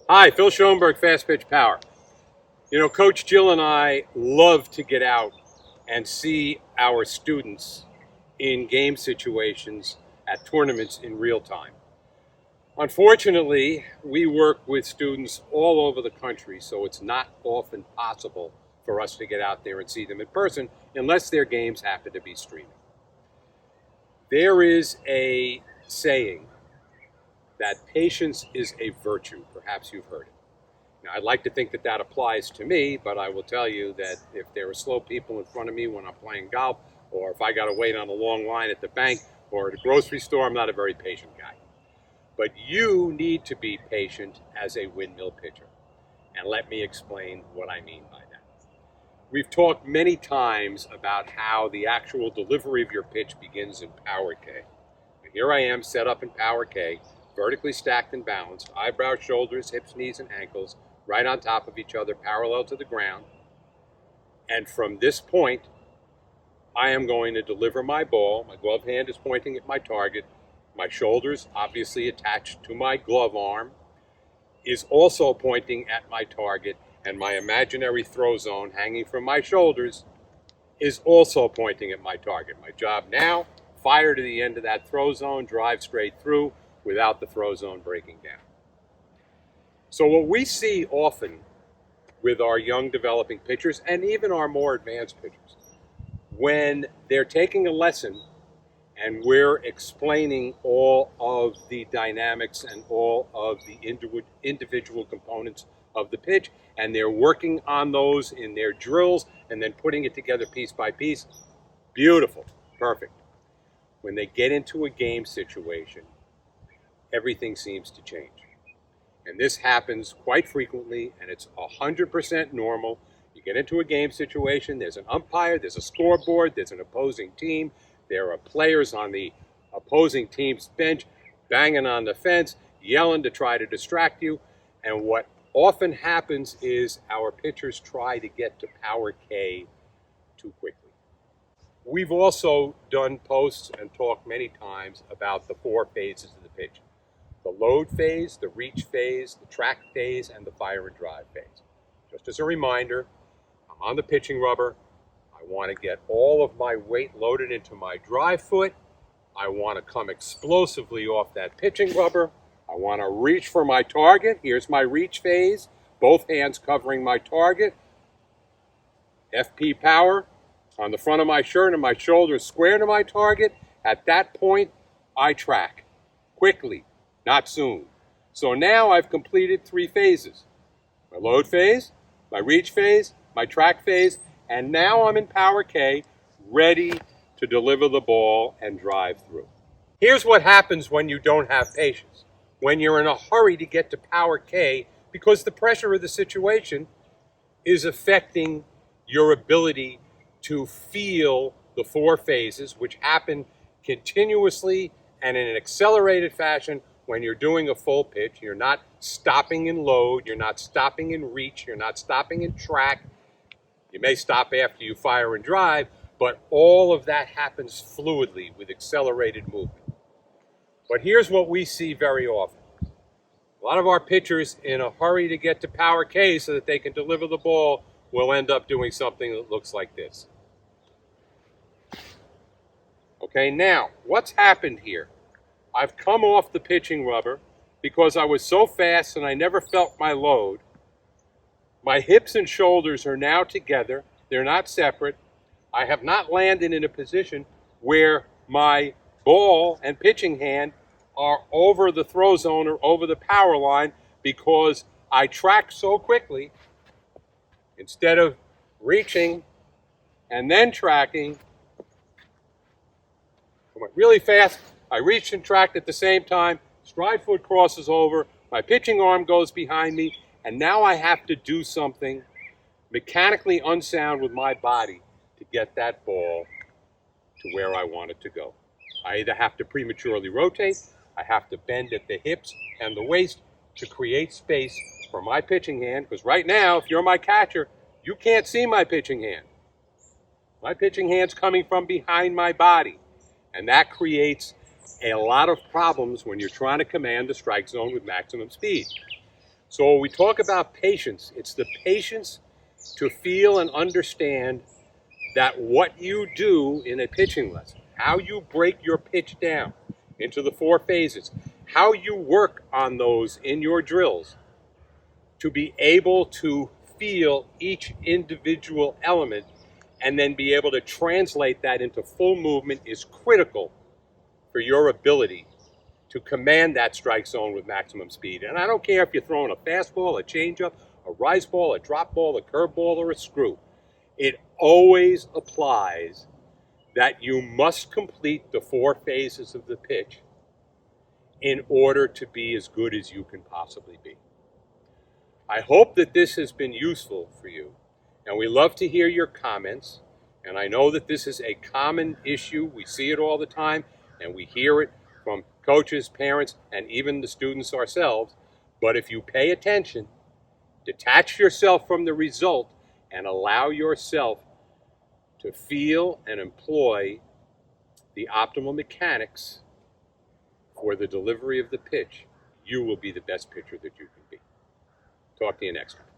Hi, Phil Schoenberg, Fastpitch Power. You know, Coach Jill and I love to get out and see our students in game situations at tournaments in real time. Unfortunately, we work with students all over the country, so it's not often possible for us to get out there and see them in person unless their games happen to be streaming. There is a saying that patience is a virtue. Perhaps you've heard it. Now, I'd like to think that that applies to me, but I will tell you that if there are slow people in front of me when I'm playing golf, or if I got to wait on a long line at the bank or at a grocery store, I'm not a very patient guy. But you need to be patient as a windmill pitcher. And let me explain what I mean by that. We've talked many times about how the actual delivery of your pitch begins in Power K. Here I am set up in Power K, vertically stacked and balanced, eyebrows, shoulders, hips, knees, and ankles, right on top of each other, parallel to the ground. And from this point, I am going to deliver my ball. My glove hand is pointing at my target. My shoulders, obviously attached to my glove arm, is also pointing at my target. And my imaginary throw zone hanging from my shoulders is also pointing at my target. My job now, fire to the end of that throw zone, drive straight through without the throw zone breaking down. So what we see often with our young developing pitchers and even our more advanced pitchers, when they're taking a lesson and we're explaining all of the dynamics and all of the individual components of the pitch, and they're working on those in their drills and then putting it together piece by piece, beautiful, perfect. When they get into a game situation, everything seems to change. And this happens quite frequently, and it's 100% normal. You get into a game situation, there's an umpire, there's a scoreboard, there's an opposing team, there are players on the opposing team's bench banging on the fence, yelling to try to distract you. And what often happens is our pitchers try to get to Power K too quickly. We've also done posts and talked many times about the 4 phases of the pitch. The load phase, the reach phase, the track phase, and the fire and drive phase. Just as a reminder, I'm on the pitching rubber. I want to get all of my weight loaded into my drive foot. I want to come explosively off that pitching rubber. I want to reach for my target. Here's my reach phase. Both hands covering my target. FP power on the front of my shirt and my shoulders square to my target. At that point, I track quickly. Not soon. So now I've completed 3 phases. My load phase, my reach phase, my track phase, and now I'm in Power K, ready to deliver the ball and drive through. Here's what happens when you don't have patience. When you're in a hurry to get to Power K because the pressure of the situation is affecting your ability to feel the 4 phases, which happen continuously and in an accelerated fashion. When you're doing a full pitch, you're not stopping in load, you're not stopping in reach, you're not stopping in track. You may stop after you fire and drive, but all of that happens fluidly with accelerated movement. But here's what we see very often. A lot of our pitchers, in a hurry to get to Power K so that they can deliver the ball, will end up doing something that looks like this. Okay, now, what's happened here? I've come off the pitching rubber because I was so fast and I never felt my load. My hips and shoulders are now together. They're not separate. I have not landed in a position where my ball and pitching hand are over the throw zone or over the power line because I track so quickly. Instead of reaching and then tracking, I went really fast. I reached and tracked at the same time. Stride foot crosses over. My pitching arm goes behind me. And now I have to do something mechanically unsound with my body to get that ball to where I want it to go. I either have to prematurely rotate, I have to bend at the hips and the waist to create space for my pitching hand. Because right now, if you're my catcher, you can't see my pitching hand. My pitching hand's coming from behind my body. And that creates a lot of problems when you're trying to command the strike zone with maximum speed. So when we talk about patience, it's the patience to feel and understand that what you do in a pitching lesson, how you break your pitch down into the 4 phases, how you work on those in your drills, to be able to feel each individual element and then be able to translate that into full movement is critical for your ability to command that strike zone with maximum speed. And I don't care if you're throwing a fastball, a changeup, a rise ball, a drop ball, a curveball, or a screw. It always applies that you must complete the 4 phases of the pitch in order to be as good as you can possibly be. I hope that this has been useful for you, and we love to hear your comments. And I know that this is a common issue. We see it all the time, and we hear it from coaches, parents, and even the students ourselves. But if you pay attention, detach yourself from the result, and allow yourself to feel and employ the optimal mechanics for the delivery of the pitch, you will be the best pitcher that you can be. Talk to you next time.